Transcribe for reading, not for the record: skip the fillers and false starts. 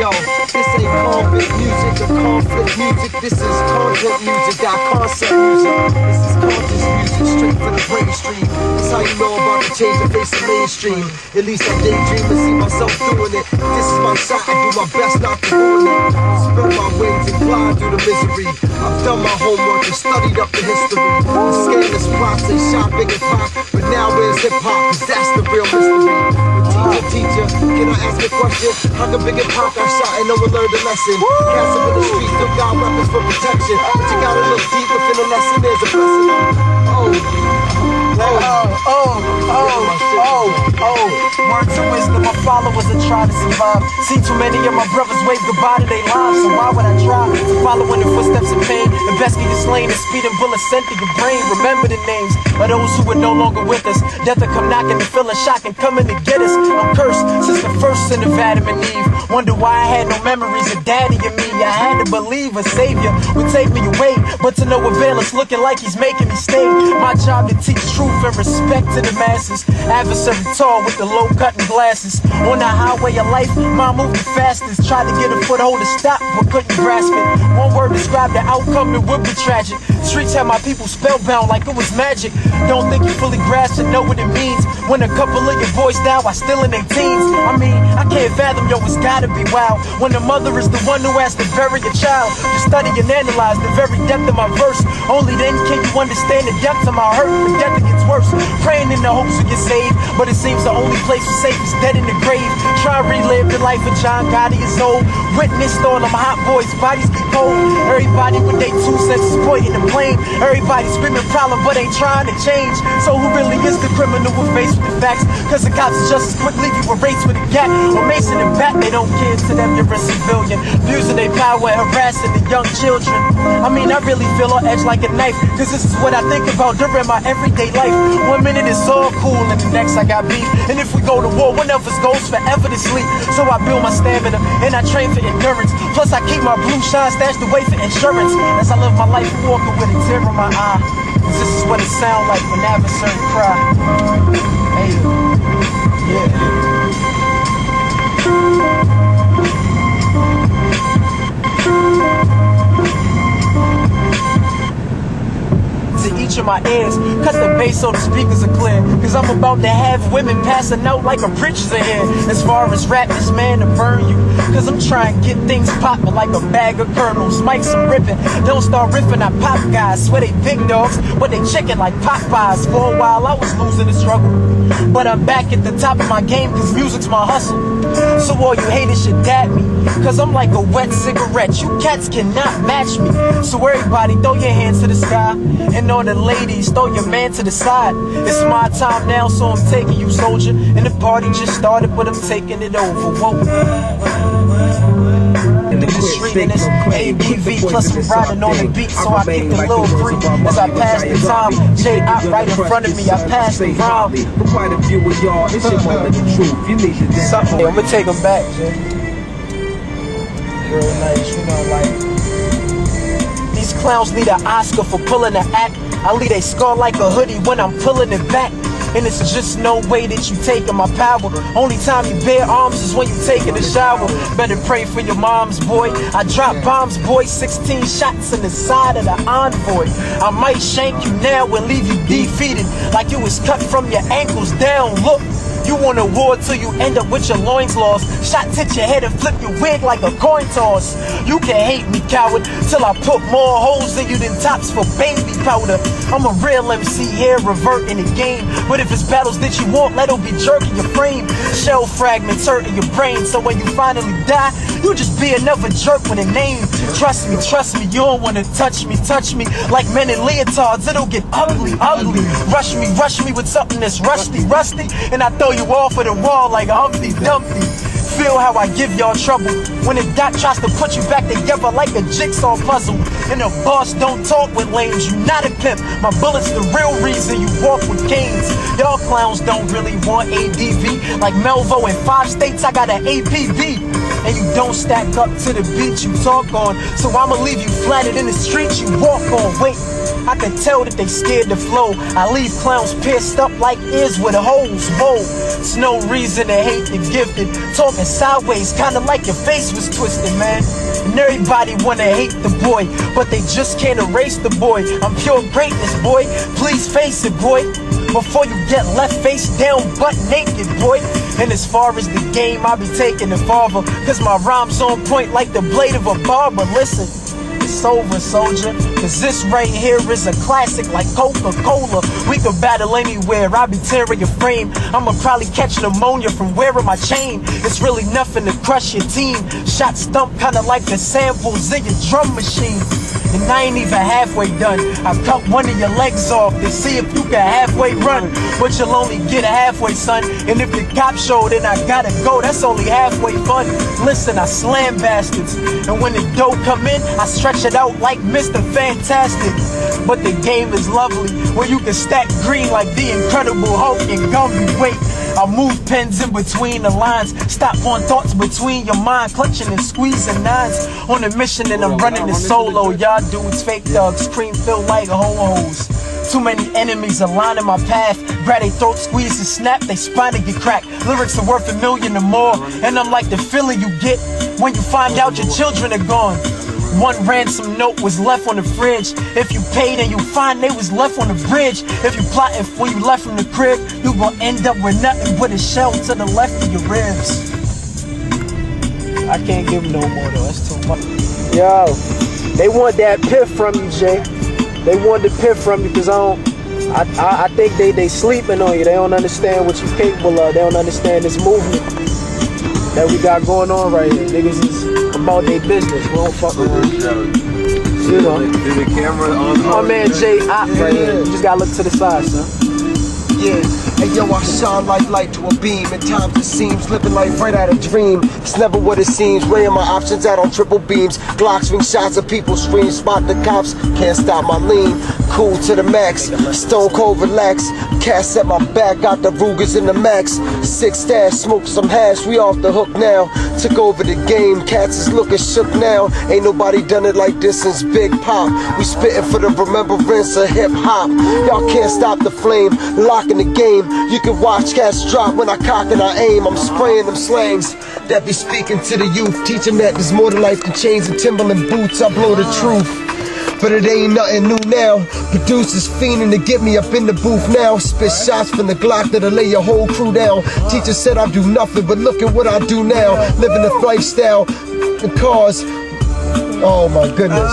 Yo, this ain't convict music or conflict music. This is content music, not concept music. This is conscious music, straight from the brain stream. That's how you know about the change of face of mainstream. At least I daydream and see myself doing it. This is my shot, I do my best not to ruin it. Spread my wings and fly through the misery. I've done my homework and studied up the history. The scandalous plots and shot big and pop. But now where's hip-hop? Cause that's the real mystery. But teacher, can I ask a question? How come Big and Pop got shot and no one learned a lesson? Cats up in the streets still got weapons for protection. But you gotta look deep within the lesson, there's a lesson. Words of wisdom, my followers are trying to survive. See too many of my brothers wave goodbye to their lives. So why would I try to follow in the footsteps of pain? And best get slain and speeding bullets sent to your brain. Remember the names of those who are no longer with us. Death will come knocking and feeling shock and coming to get us. I'm cursed since the first sin of Adam and Eve. Wonder why I had no memories of daddy and me. I had to believe a savior would take me away, but to no avail, it's looking like he's making me stay. My job to teach truth and respect to the masses. Adversary tall with the low cutting glasses. On the highway of life, mine moved the fastest. Tried to get a foothold to stop, but couldn't grasp it. One word described the outcome, it would be tragic. Streets had my people spellbound like it was magic. Don't think you fully grasp and know what it means when a couple of your boys die while still in their teens. I mean, I can't fathom, yo, it's gotta be wild when the mother is the one who has to bury a child. You study and analyze the very depth of my verse. Only then can you understand the depth of my hurt. The death it gets worse. Praying in the hopes we get saved, but it seems the only place we're safe is dead in the grave. Try to relive the life of John Gotti is old. Witnessed all them hot boys, bodies get cold. Everybody with they 2 cents is pointing the blame. Everybody screaming problem, but ain't trying to change. So who really is the criminal we're faced with the facts? Cause the cops just as quick leave you erased with a gap. Or Mason and Bat, they don't care to them you're a civilian. Abusing their power and harassing the young children. I mean, I really feel on edge like a knife. Cause this is what I think about during my everyday life. 1 minute it's all cool and the next I got beef. And if we go to war, one of us goes forever to sleep. So I build my stamina and I train for endurance. Plus I keep my blue shine stashed away for insurance. As I live my life walking with a tear in my eye. Cause this is what it sound like when adversary cry. Hey, yeah. Each of my ears, cause the bass on the speakers are clear. Cause I'm about to have women passing out like a preacher's in here. As far as rap, this man to burn you. Cause I'm trying to get things poppin' like a bag of kernels. Mics I'm ripping, don't start riffing, I pop guys. Swear they big dogs, but they chicken like Popeyes. For a while I was losing the struggle, but I'm back at the top of my game cause music's my hustle. So all you haters should dab me, cause I'm like a wet cigarette. You cats cannot match me. So everybody throw your hands to the sky, and all the ladies throw your man to the side. It's my time now, so I'm taking you, soldier. And the party just started, but I'm taking it over. Whoa. In the street and it's ABV, plus I'm riding on the beat, so I kick a little free as I pass the time. J out right in front of me, I pass the rhyme. For quite a few of y'all, it's your moment of truth. You need to dance. Hey, I'm gonna take them back, Jay. Real nice, you know, like. These clowns need an Oscar for pulling the act. I leave a scar like a hoodie when I'm pulling it back. And it's just no way that you taking my power. Only time you bear arms is when you taking a shower. Better pray for your moms, boy. I drop bombs, boy. 16 shots in the side of the envoy. I might shank you now and leave you defeated, like you was cut from your ankles down. Look, you want a war till you end up with your loins lost. Shots hit your head and flip your wig like a coin toss. You can hate me, coward, till I put more holes in you than tops for baby powder. I'm a real MC here, reverting the game. But if it's battles that you want, let it be jerking your frame. Shell fragments hurting your brain, so when you finally die, you just be another jerk with a name. Trust me, you don't wanna touch me like men in leotards, it'll get ugly. Rush me with something that's rusty, and I throw you off of the wall like Humpty Dumpty. Feel how I give y'all trouble when the dot tries to put you back together like a jigsaw puzzle. And the boss don't talk with lames, you not a pimp. My bullet's the real reason you walk with canes. Y'all clowns don't really want ADV. Like Melvo in 5 states, I got an APB. And you don't stack up to the beat you talk on, so I'ma leave you flatted in the street you walk on. Wait, I can tell that they scared to flow. I leave clowns pierced up like ears with holes. Whoa, it's no reason to hate the gifted. Talking sideways, kinda like your face was twisted, man. And everybody wanna hate the boy, but they just can't erase the boy. I'm pure greatness, boy. Please face it, boy, before you get left face down, butt naked, boy. And as far as the game, I be taking it farther, cause my rhymes on point like the blade of a barber. Listen, it's over, soldier, cause this right here is a classic like Coca-Cola. We could battle anywhere, I be tearing your frame. I'ma probably catch pneumonia from wearing my chain. It's really nothing to crush your team. Shot stump kinda like the samples in your drum machine. And I ain't even halfway done. I cut one of your legs off to see if you can halfway run, but you'll only get a halfway, son. And if the cops show, then I gotta go. That's only halfway fun. Listen, I slam bastards, and when the dough come in, I stretch it out like Mr. Fantastic. But the game is lovely, where you can stack green like the Incredible Hulk and Gumby. Wait, I move pens in between the lines, stop on thoughts between your mind, clutching and squeezing nines. On a mission and I'm running it solo. Y'all dudes fake thugs, cream filled like ho-hos. Too many enemies aligning my path. Grab they throat, squeeze and snap, they spine and get cracked. Lyrics are worth $1 million or more, and I'm like the feeling you get when you find out your children are gone. One ransom note was left on the fridge. If you paid and you find they was left on the bridge. If you plotting when you left from the crib, you gon' end up with nothing but a shell to the left of your ribs. I can't give no more though, that's too much. Yo, they want that piff from you, Jay. They want the piff from you, cause I think they sleeping on you. They don't understand what you're capable of. They don't understand this movement that we got going on right here. Niggas is about their business. We don't fuck around. You know. Is the camera on? My man Jay Ott right here. You just gotta look to the side, son. Yeah, and yo, I shine like light to a beam. At times it seems living life right out of dream. It's never what it seems. Weighing my options out on triple beams. Glock swing shots and people scream. Spot the cops, can't stop my lean. Cool to the max, stone cold relax. Cast at my back, got the Rugers in the max. 6 stash, smoke some hash, we off the hook now. Took over the game, cats is looking shook now. Ain't nobody done it like this since Big Pop. We spitting for the remembrance of hip hop. Y'all can't stop the flame, locking the game. You can watch cats drop when I cock and I aim. I'm spraying them slangs that be speaking to the youth. Teach them that there's more to life than chains and Timberland boots. I blow the truth, but it ain't nothing new now. Producers fiending to get me up in the booth now. Spit shots from the Glock that'll lay your whole crew down. Teacher said I do nothing, but look at what I do now. Living the lifestyle, the cars. Oh my goodness.